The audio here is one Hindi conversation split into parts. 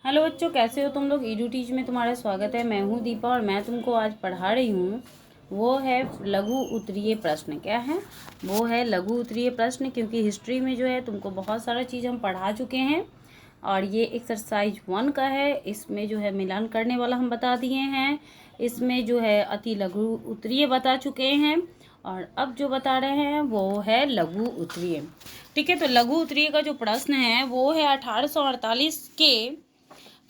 हेलो बच्चों, कैसे हो तुम लोग। ईडू टीच में तुम्हारा स्वागत है। मैं हूँ दीपा और मैं तुमको आज पढ़ा रही हूँ। वो है लघु उत्तरीय प्रश्न। क्या है वो? है लघु उत्तरीय प्रश्न। क्योंकि हिस्ट्री में जो है तुमको बहुत सारा चीज़ हम पढ़ा चुके हैं और ये एक्सरसाइज 1 का है। इसमें जो है मिलान करने वाला हम बता दिए हैं। इसमें जो है अति लघु उत्तरीय बता चुके हैं और अब जो बता रहे हैं वो है लघु उत्तरीय। ठीक है, तो लघु उत्तरीय का जो प्रश्न है वो है 1848 के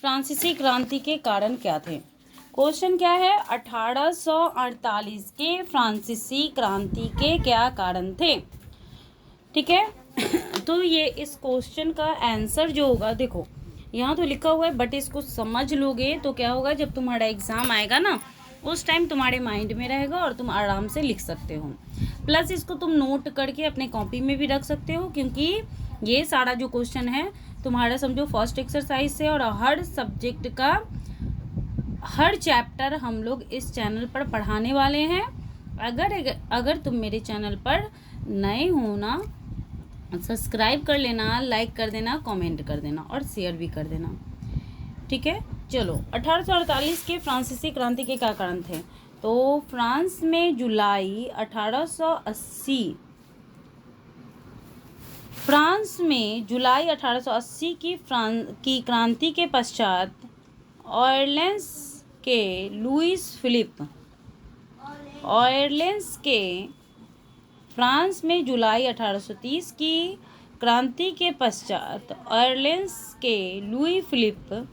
फ्रांसीसी क्रांति के कारण क्या थे। क्वेश्चन क्या है? 1848 के फ्रांसीसी क्रांति के क्या कारण थे। ठीक है तो ये इस क्वेश्चन का आंसर जो होगा, देखो यहाँ तो लिखा हुआ है बट इसको समझ लोगे तो क्या होगा, जब तुम्हारा एग्जाम आएगा ना उस टाइम तुम्हारे माइंड में रहेगा और तुम आराम से लिख सकते हो। प्लस इसको तुम नोट करके अपने कॉपी में भी रख सकते हो, क्योंकि ये सारा जो क्वेश्चन है तुम्हारा समझो फर्स्ट एक्सरसाइज से और हर सब्जेक्ट का हर चैप्टर हम लोग इस चैनल पर पढ़ाने वाले हैं। अगर तुम मेरे चैनल पर नए हो ना, सब्सक्राइब कर लेना, लाइक कर देना, कमेंट कर देना और शेयर भी कर देना। ठीक है, चलो 1848 के फ्रांसीसी क्रांति के क्या कारण थे। तो फ्रांस में जुलाई 1880 की क्रांति के पश्चात ऑरलेंस के फ्रांस में जुलाई 1830 की क्रांति के पश्चात ऑरलेंस के लुई फिलिप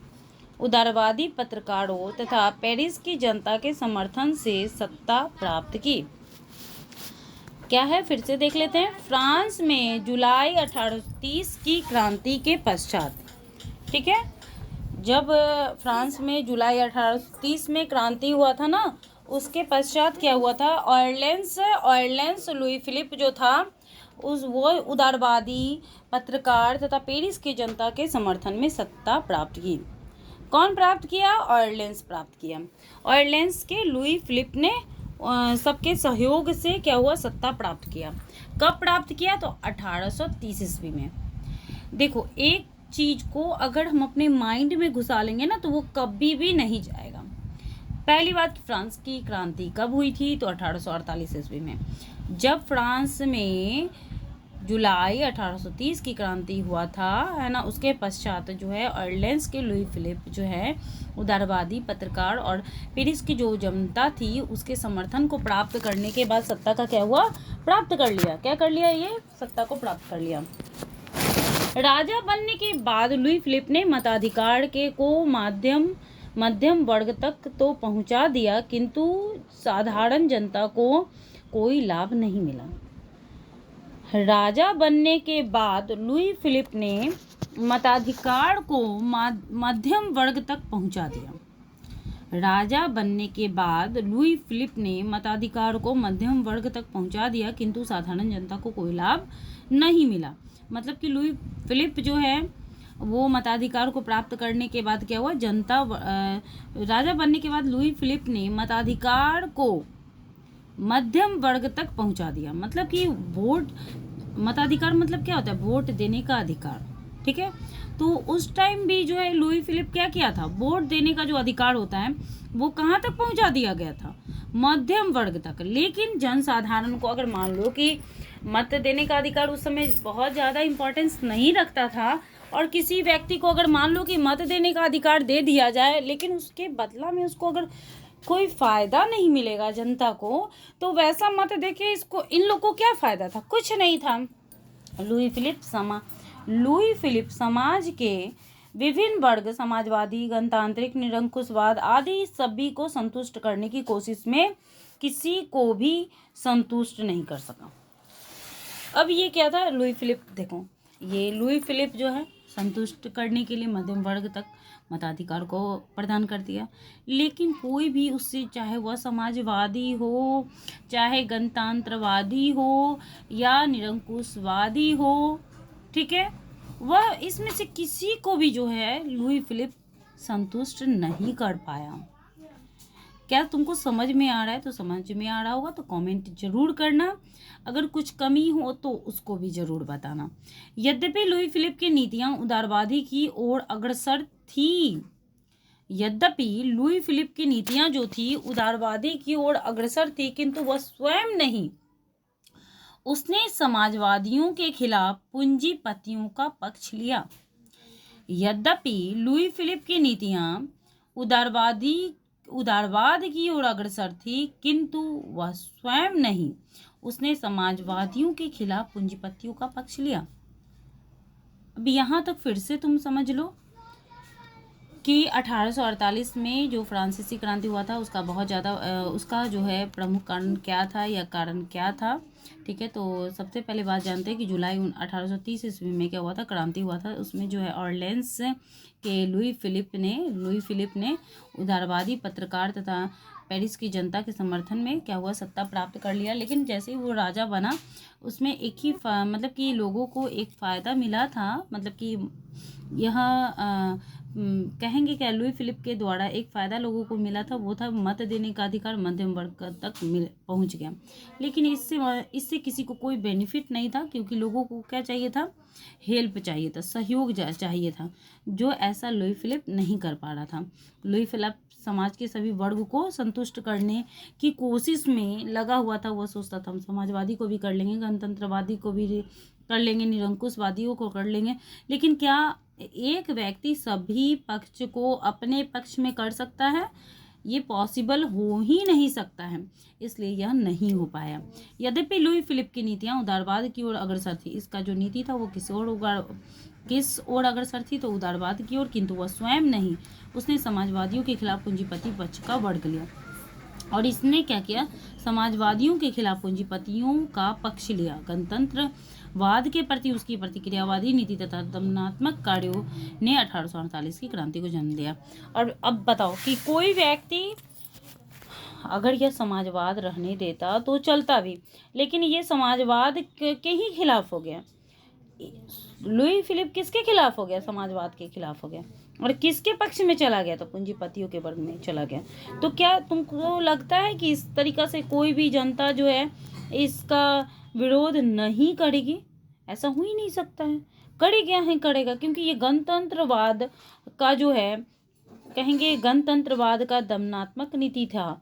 उदारवादी पत्रकारों तथा पेरिस की जनता के समर्थन से सत्ता प्राप्त की। क्या है, फिर से देख लेते हैं। फ्रांस में जुलाई 1830 की क्रांति के पश्चात, ठीक है, जब फ्रांस में जुलाई 1830 में क्रांति हुआ था ना, उसके पश्चात क्या हुआ था, ऑरलेंस लुई फिलिप जो था वो उदारवादी पत्रकार तथा पेरिस की जनता के समर्थन में सत्ता प्राप्त की। कौन प्राप्त किया? ऑरलेंस प्राप्त किया। ऑरलेंस के लुई फिलिप ने सबके सहयोग से क्या हुआ, सत्ता प्राप्त किया। कब प्राप्त किया? तो 1830 ईस्वी में। देखो, एक चीज को अगर हम अपने माइंड में घुसा लेंगे ना तो वो कभी भी नहीं जाएगा। पहली बात, फ्रांस की क्रांति कब हुई थी? तो 1848 ईस्वी में। जब फ्रांस में जुलाई 1830 की क्रांति हुआ था, है ना, उसके पश्चात जो है ऑरलेंस के लुई फिलिप जो है उदारवादी पत्रकार और पेरिस की जो जनता थी उसके समर्थन को प्राप्त करने के बाद सत्ता का क्या हुआ, प्राप्त कर लिया। क्या कर लिया? ये सत्ता को प्राप्त कर लिया। राजा बनने के बाद लुई फिलिप ने मताधिकार के को मध्यम वर्ग तक तो पहुंचा दिया, किंतु साधारण जनता को कोई लाभ नहीं मिला। राजा बनने के बाद लुई फिलिप ने मताधिकार को मध्यम वर्ग तक पहुंचा दिया। राजा बनने के बाद लुई फिलिप ने मताधिकार को मध्यम वर्ग तक पहुंचा दिया, किंतु साधारण जनता को कोई लाभ नहीं मिला। मतलब कि लुई फिलिप जो है वो मताधिकार को प्राप्त करने के बाद क्या हुआ, राजा बनने के बाद लुई फिलिप ने मताधिकार को मध्यम वर्ग तक पहुंचा दिया। मतलब कि वोट, मताधिकार मतलब क्या होता है? वोट देने का अधिकार। ठीक है, तो उस टाइम भी जो है लुई फिलिप क्या किया था, वोट देने का जो अधिकार होता है वो कहाँ तक पहुंचा दिया गया था? मध्यम वर्ग तक। लेकिन जनसाधारण को अगर मान लो कि मत देने का अधिकार उस समय बहुत ज़्यादा इम्पोर्टेंस नहीं रखता था और किसी व्यक्ति को अगर मान लो कि मत देने का अधिकार दे दिया जाए लेकिन उसके बदला में उसको अगर कोई फायदा नहीं मिलेगा जनता को, तो वैसा मत देके इन लोगों को क्या फायदा था? कुछ नहीं था। लुई फिलिप समाज के विभिन्न वर्ग, समाजवादी, गणतांत्रिक, निरंकुशवाद आदि सभी को संतुष्ट करने की कोशिश में किसी को भी संतुष्ट नहीं कर सका। अब ये क्या था, लुई फिलिप, देखो ये लुई फिलिप जो है संतुष्ट करने के लिए मध्यम वर्ग तक मताधिकार को प्रदान कर दिया, लेकिन कोई भी उससे, चाहे वह समाजवादी हो, चाहे गणतंत्रवादी हो या निरंकुशवादी हो, ठीक है, वह इसमें से किसी को भी जो है लुई फिलिप संतुष्ट नहीं कर पाया। क्या तुमको समझ में आ रहा है? तो समझ में आ रहा होगा तो कमेंट जरूर करना, अगर कुछ कमी हो तो उसको भी जरूर बताना। यद्यपि लुई फिलिप की नीतियां उदारवादी की ओर अग्रसर थी, यद्यपि लुई फिलिप की नीतियां जो थी उदारवादी की ओर अग्रसर थी, किंतु वह स्वयं नहीं, उसने समाजवादियों के खिलाफ पूंजीपतियों का पक्ष लिया। यद्यपि लुई फिलिप की नीतियां उदारवाद की ओर अग्रसर थी, किंतु वह स्वयं नहीं, उसने समाजवादियों के खिलाफ पूंजीपतियों का पक्ष लिया। अब यहाँ तक फिर से तुम समझ लो कि 1848 में जो फ्रांसीसी क्रांति हुआ था उसका बहुत ज़्यादा उसका जो है प्रमुख कारण क्या था या कारण क्या था। ठीक है, तो सबसे पहले बात जानते हैं कि जुलाई 1830 ईस्वी में क्या हुआ था, क्रांति हुआ था। उसमें जो है ऑर्लेंस के लुई फिलिप ने उदारवादी पत्रकार तथा पेरिस की जनता के समर्थन में क्या हुआ, सत्ता प्राप्त कर लिया। लेकिन जैसे ही वो राजा बना उसमें एक ही मतलब कि लोगों को एक फ़ायदा मिला था, मतलब कि यह कहेंगे क्या, लुई फिलिप के द्वारा एक फ़ायदा लोगों को मिला था, वो था मत देने का अधिकार मध्यम वर्ग तक पहुंच गया। लेकिन इससे किसी को कोई बेनिफिट नहीं था, क्योंकि लोगों को क्या चाहिए था, हेल्प चाहिए था, सहयोग चाहिए था, जो ऐसा लुई फिलिप नहीं कर पा रहा था। लुई फिलिप समाज के सभी वर्ग को संतुष्ट करने की कोशिश में लगा हुआ था। वह सोचता था हम समाजवादी को भी कर लेंगे, गणतंत्रवादी को भी कर लेंगे, निरंकुशवादियों को कर लेंगे, लेकिन क्या एक व्यक्ति सभी पक्ष को अपने पक्ष में कर सकता है? ये पॉसिबल हो ही नहीं सकता है, इसलिए यह नहीं हो पाया। यद्यपि लुई फिलिप की नीतियां उदारवाद की ओर अग्रसर थी, इसका जो नीति था वो किस ओर अग्रसर थी, तो उदारवाद की ओर, किंतु वह स्वयं नहीं, उसने समाजवादियों के खिलाफ पूंजीपति पक्ष का वर्ग लिया। और इसने क्या किया, समाजवादियों के खिलाफ पूंजीपतियों का पक्ष लिया। गणतंत्रवाद के प्रति उसकी प्रतिक्रियावादी नीति तथा दमनात्मक कार्यों ने 1848 की क्रांति को जन्म दिया। और अब बताओ कि कोई व्यक्ति अगर यह समाजवाद रहने देता तो चलता भी, लेकिन ये समाजवाद के ही खिलाफ हो गया। लुई फिलिप किसके खिलाफ हो गया, समाजवाद के खिलाफ हो गया, और किसके पक्ष में चला गया, तो पूंजीपतियों के वर्ग में चला गया। तो क्या तुमको लगता है कि इस तरीका से कोई भी जनता जो है इसका विरोध नहीं करेगी? ऐसा हो ही नहीं सकता है। करेगा, क्योंकि ये गणतंत्रवाद का जो है, कहेंगे गणतंत्रवाद का दमनात्मक नीति था,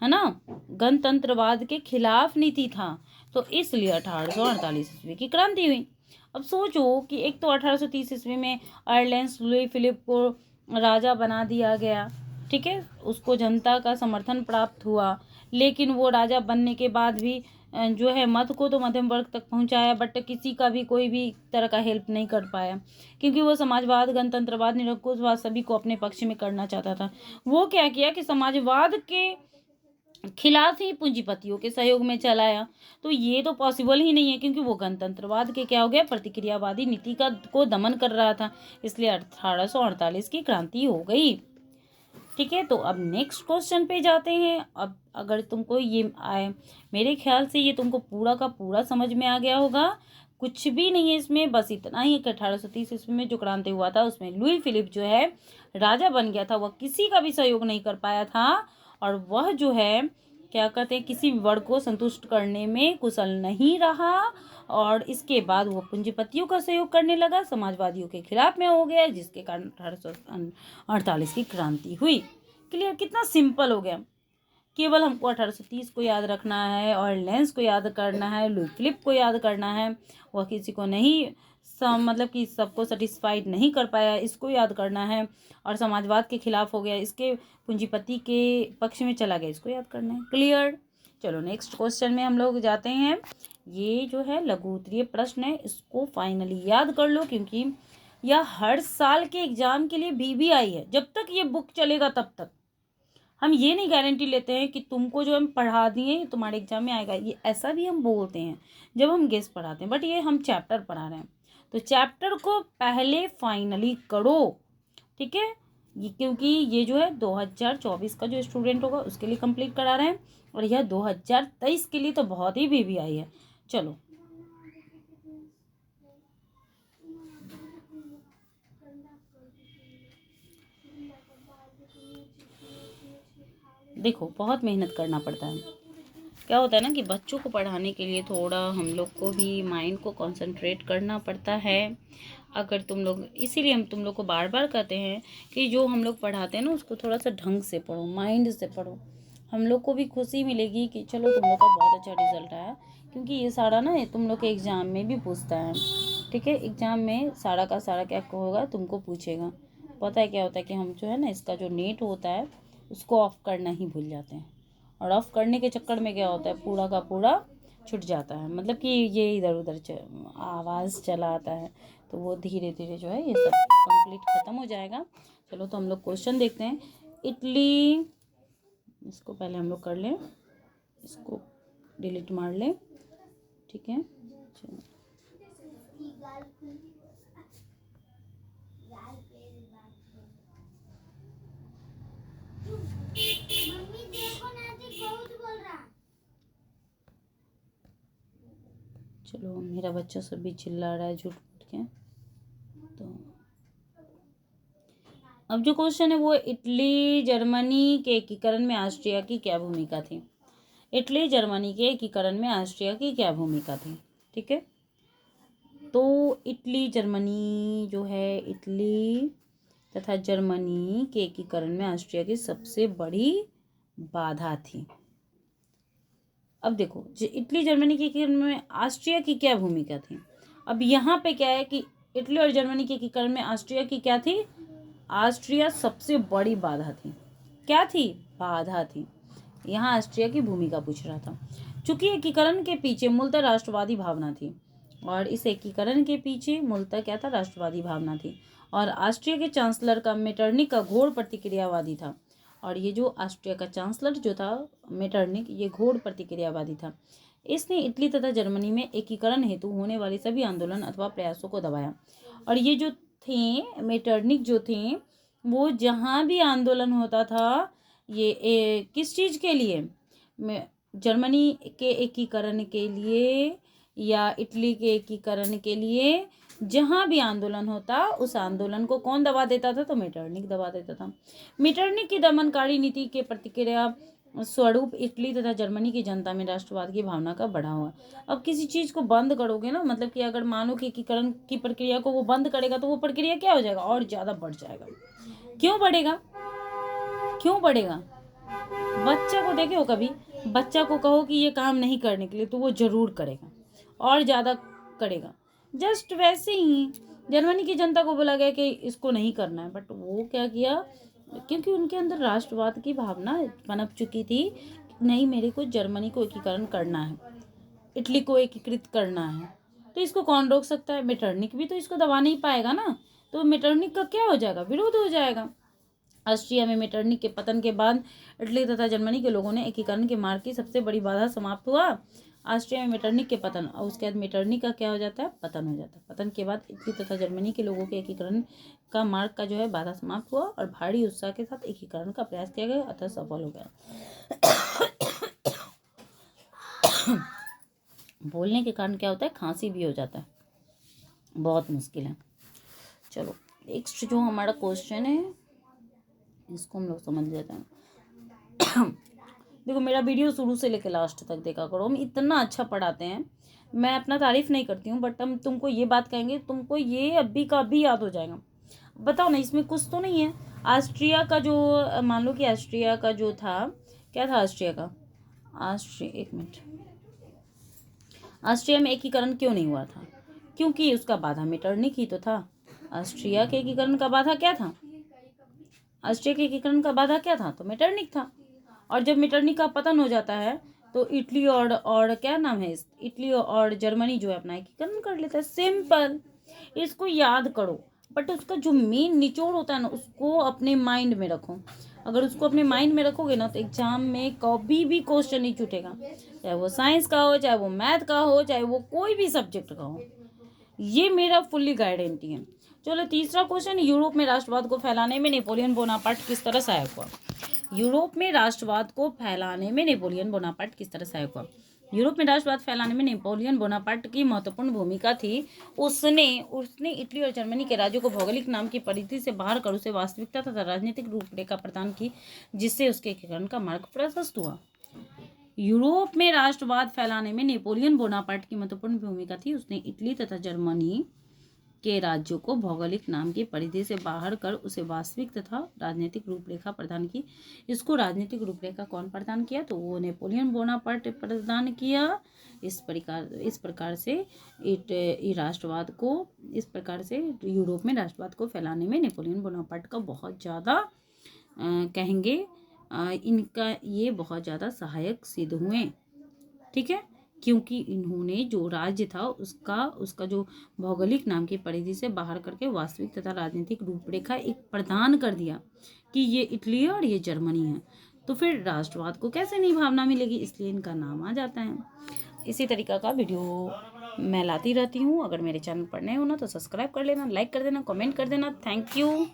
है ना, गणतंत्रवाद के खिलाफ नीति था, तो इसलिए 1848 ईस्वी की क्रांति हुई। अब सोचो कि एक तो 1830 ईस्वी में आयरलैंड लुई फिलिप को राजा बना दिया गया, ठीक है, उसको जनता का समर्थन प्राप्त हुआ, लेकिन वो राजा बनने के बाद भी जो है मत को तो मध्यम वर्ग तक पहुंचाया, बट किसी का भी कोई भी तरह का हेल्प नहीं कर पाया, क्योंकि वो समाजवाद, गणतंत्रवाद, निरंकुशवाद सभी को अपने पक्ष में करना चाहता था। वो क्या किया कि समाजवाद के खिलाफ ही पूंजीपतियों के सहयोग में चलाया। तो ये तो पॉसिबल ही नहीं है, क्योंकि वो गणतंत्रवाद के क्या हो गया, प्रतिक्रियावादी नीति का को दमन कर रहा था, इसलिए 1848 की क्रांति हो गई। ठीक है, तो अब नेक्स्ट क्वेश्चन पे जाते हैं। अब अगर तुमको ये आए, मेरे ख्याल से ये तुमको पूरा का पूरा समझ में आ गया होगा, कुछ भी नहीं है इसमें, बस इतना ही कि 1830 ईस्वी में जो क्रांति हुआ था उसमें लुई फिलिप जो है राजा बन गया था, वह किसी का भी सहयोग नहीं कर पाया था, और वह जो है क्या कहते हैं, किसी वर्ग को संतुष्ट करने में कुशल नहीं रहा, और इसके बाद वो पूंजीपतियों का सहयोग करने लगा, समाजवादियों के खिलाफ में हो गया, जिसके कारण 1848 की क्रांति हुई। क्लियर? कितना सिंपल हो गया। केवल हमको 1830 को याद रखना है, और लेंस को याद करना है, लुई फिलिप को याद करना है, वह किसी को नहीं मतलब कि सबको सेटिस्फाइड नहीं कर पाया, इसको याद करना है, और समाजवाद के खिलाफ हो गया, इसके पूंजीपति के पक्ष में चला गया, इसको याद करना है। क्लियर? चलो नेक्स्ट क्वेश्चन में हम लोग जाते हैं। ये जो है लघु उत्तरीय प्रश्न है, इसको फाइनली याद कर लो, क्योंकि यह हर साल के एग्जाम के लिए BBI है। जब तक ये बुक चलेगा तब तक हम ये नहीं गारंटी लेते हैं कि तुमको जो हम पढ़ा दिए तुम्हारे एग्जाम में आएगा, ये ऐसा भी हम बोलते हैं जब हम गेस पढ़ाते हैं, बट ये हम चैप्टर पढ़ा रहे हैं, तो चैप्टर को पहले फाइनली करो, ठीक है, ये क्योंकि ये जो है 2024 का जो स्टूडेंट होगा उसके लिए कंप्लीट करा रहे हैं, और यह 2023 के लिए तो बहुत ही BBI है। चलो देखो बहुत मेहनत करना पड़ता है। क्या होता है ना कि बच्चों को पढ़ाने के लिए थोड़ा हम लोग को भी माइंड को कंसंट्रेट करना पड़ता है। अगर तुम लोग, इसीलिए हम तुम लोग को बार बार कहते हैं कि जो हम लोग पढ़ाते हैं ना उसको थोड़ा सा ढंग से पढ़ो, माइंड से पढ़ो। हम लोग को भी खुशी मिलेगी कि चलो तुम लोग का बहुत अच्छा रिजल्ट आया, क्योंकि ये सारा ना तुम लोग के एग्ज़ाम में भी पूछता है। ठीक है, एग्ज़ाम में सारा का सारा क्या होगा तुमको पूछेगा। पता है क्या होता है कि हम जो है ना इसका जो नेट होता है उसको ऑफ़ करना ही भूल जाते हैं, और ऑफ़ करने के चक्कर में क्या होता है पूरा का पूरा छूट जाता है, मतलब कि ये इधर उधर आवाज़ चला आता है, तो वो धीरे धीरे जो है ये सब कंप्लीट ख़त्म हो जाएगा। चलो तो हम लोग क्वेश्चन देखते हैं। इडली, इसको पहले हम लोग कर लें, इसको डिलीट मार लें। ठीक है, चलो चलो मेरा बच्चा सब भी चिल्ला रहा है झूठ मूठ के। तो अब जो क्वेश्चन है वो, इटली जर्मनी के एकीकरण में ऑस्ट्रिया की क्या भूमिका थी। इटली जर्मनी के एकीकरण में ऑस्ट्रिया की क्या भूमिका थी। ठीक है, तो इटली जर्मनी जो है, इटली तथा जर्मनी के एकीकरण में ऑस्ट्रिया की सबसे बड़ी बाधा थी। अब देखो इटली जर्मनी के एकीकरण में ऑस्ट्रिया की क्या भूमिका थी। अब यहाँ पे क्या है कि इटली और जर्मनी के एकीकरण में ऑस्ट्रिया की क्या थी, ऑस्ट्रिया सबसे बड़ी बाधा थी। क्या थी, बाधा थी। यहाँ ऑस्ट्रिया की भूमिका पूछ रहा था। चूंकि एकीकरण के पीछे मूलतः राष्ट्रवादी भावना थी, और इस एकीकरण के पीछे मूलतः क्या था, राष्ट्रवादी भावना थी। और ऑस्ट्रिया के चांसलर का मेटरनिक का घोर प्रतिक्रियावादी था। और ये जो ऑस्ट्रिया का चांसलर जो था मेटरनिक, ये घोर प्रतिक्रियावादी था। इसने इटली तथा जर्मनी में एकीकरण हेतु होने वाले सभी आंदोलन अथवा प्रयासों को दबाया। और ये जो थे मेटरनिक जो थे, वो जहाँ भी आंदोलन होता था ये किस चीज़ के लिए, जर्मनी के एकीकरण के लिए या इटली के एकीकरण के लिए, जहाँ भी आंदोलन होता उस आंदोलन को कौन दबा देता था, तो मेटरनिक दबा देता था। मेटरनिक की दमनकारी नीति के प्रतिक्रिया स्वरूप इटली तथा जर्मनी की जनता में राष्ट्रवाद की भावना का बढ़ा हुआ। अब किसी चीज़ को बंद करोगे ना, मतलब कि अगर मानो कि एकीकरण की प्रक्रिया को वो बंद करेगा तो वो प्रक्रिया क्या हो जाएगा, और ज़्यादा बढ़ जाएगा। क्यों बढ़ेगा, क्यों बढ़ेगा। बच्चा को देखे हो कभी, बच्चा को कहो कि ये काम नहीं करने के लिए तो वो ज़रूर करेगा और ज़्यादा करेगा। जस्ट वैसे ही जर्मनी की जनता को बोला गया कि इसको नहीं करना है, बट वो क्या किया, क्योंकि उनके अंदर राष्ट्रवाद की भावना पनप चुकी थी। नहीं, मेरे को जर्मनी को एकीकरण करना है, इटली को एकीकृत करना है, तो इसको कौन रोक सकता है, मेटरनिक भी तो इसको दबा नहीं पाएगा ना। तो मेटरनिक का क्या हो जाएगा, विरोध हो जाएगा। ऑस्ट्रिया में मेटरनिक के पतन के बाद इटली तथा जर्मनी के लोगों ने एकीकरण के मार्ग की सबसे बड़ी बाधा समाप्त हुआ। ऑस्ट्रिया में मेटरनिक के पतन, और उसके बाद मेटरनिक का क्या हो जाता है, पतन हो जाता है। पतन के बाद इटली तथा जर्मनी के लोगों के एकीकरण का मार्ग का जो है बाधा समाप्त हुआ, और भारी उत्साह के साथ एकीकरण का प्रयास किया गया, अतः सफल हो गया। बोलने के कारण क्या होता है, खांसी भी हो जाता है, बहुत मुश्किल है। चलो नेक्स्ट जो हमारा क्वेश्चन है इसको हम लोग समझ लेते हैं। देखो मेरा वीडियो शुरू से लेकर लास्ट तक देखा करो, हम इतना अच्छा पढ़ाते हैं। मैं अपना तारीफ नहीं करती हूँ, बट हम तुमको ये बात कहेंगे, तुमको ये अभी का अभी याद हो जाएगा। बताओ ना, इसमें कुछ तो नहीं है। ऑस्ट्रिया का जो, मान लो कि ऑस्ट्रिया का जो था, क्या था ऑस्ट्रिया का, एक मिनट, ऑस्ट्रिया में एकीकरण क्यों नहीं हुआ था, क्योंकि उसका बाधा मेटरनिक ही तो था। ऑस्ट्रिया के एकीकरण का बाधा क्या था, ऑस्ट्रिया के एकीकरण का बाधा क्या था, तो मेटरनिक था। और जब मेटरनिक का पतन हो जाता है तो इटली और क्या नाम है, इटली और जर्मनी जो है अपना एकीकरण कर लेता है। सिंपल, इसको याद करो, बट उसका जो मेन निचोड़ होता है ना उसको अपने माइंड में रखो। अगर उसको अपने माइंड में रखोगे ना तो एग्जाम में कभी भी क्वेश्चन नहीं छूटेगा, चाहे वो साइंस का हो, चाहे वो मैथ का हो, चाहे वो कोई भी सब्जेक्ट का हो। ये मेरा फुल्ली गारंटी है। चलो तीसरा क्वेश्चन, यूरोप में राष्ट्रवाद को फैलाने में नेपोलियन बोनापार्ट किस तरह सहायक हुआ। यूरोप में राष्ट्रवाद को फैलाने में नेपोलियन बोनापार्ट किस तरह सहायक हुआ। यूरोप में राष्ट्रवाद फैलाने में नेपोलियन बोनापार्ट की महत्वपूर्ण भूमिका थी। उसने इटली और जर्मनी के राज्यों को भौगोलिक नाम की परिधि से बाहर कर उसे वास्तविकता तथा राजनीतिक रूपरेखा प्रदान की, जिससे उसके एकीकरण का मार्ग प्रशस्त हुआ। यूरोप में राष्ट्रवाद फैलाने में नेपोलियन बोनापार्ट की महत्वपूर्ण भूमिका थी। उसने इटली तथा जर्मनी के राज्यों को भौगोलिक नाम की परिधि से बाहर कर उसे वास्तविक तथा राजनीतिक रूपरेखा प्रदान की। इसको राजनीतिक रूपरेखा कौन प्रदान किया? तो वो नेपोलियन बोनापार्ट प्रदान किया। इस प्रकार से यूरोप में राष्ट्रवाद को फैलाने में नेपोलियन बोनापार्ट का बहुत ज़्यादा इनका ये बहुत ज़्यादा सहायक सिद्ध हुए। ठीक है, क्योंकि इन्होंने जो राज्य था उसका जो भौगोलिक नाम की परिधि से बाहर करके वास्तविक तथा राजनीतिक रूपरेखा एक प्रदान कर दिया कि ये इटली है और ये जर्मनी है। तो फिर राष्ट्रवाद को कैसे नहीं भावना मिलेगी, इसलिए इनका नाम आ जाता है। इसी तरीका का वीडियो मैं लाती रहती हूँ। अगर मेरे चैनल पर नए हो ना तो सब्सक्राइब कर लेना, लाइक कर देना, कमेंट कर देना। Thank you.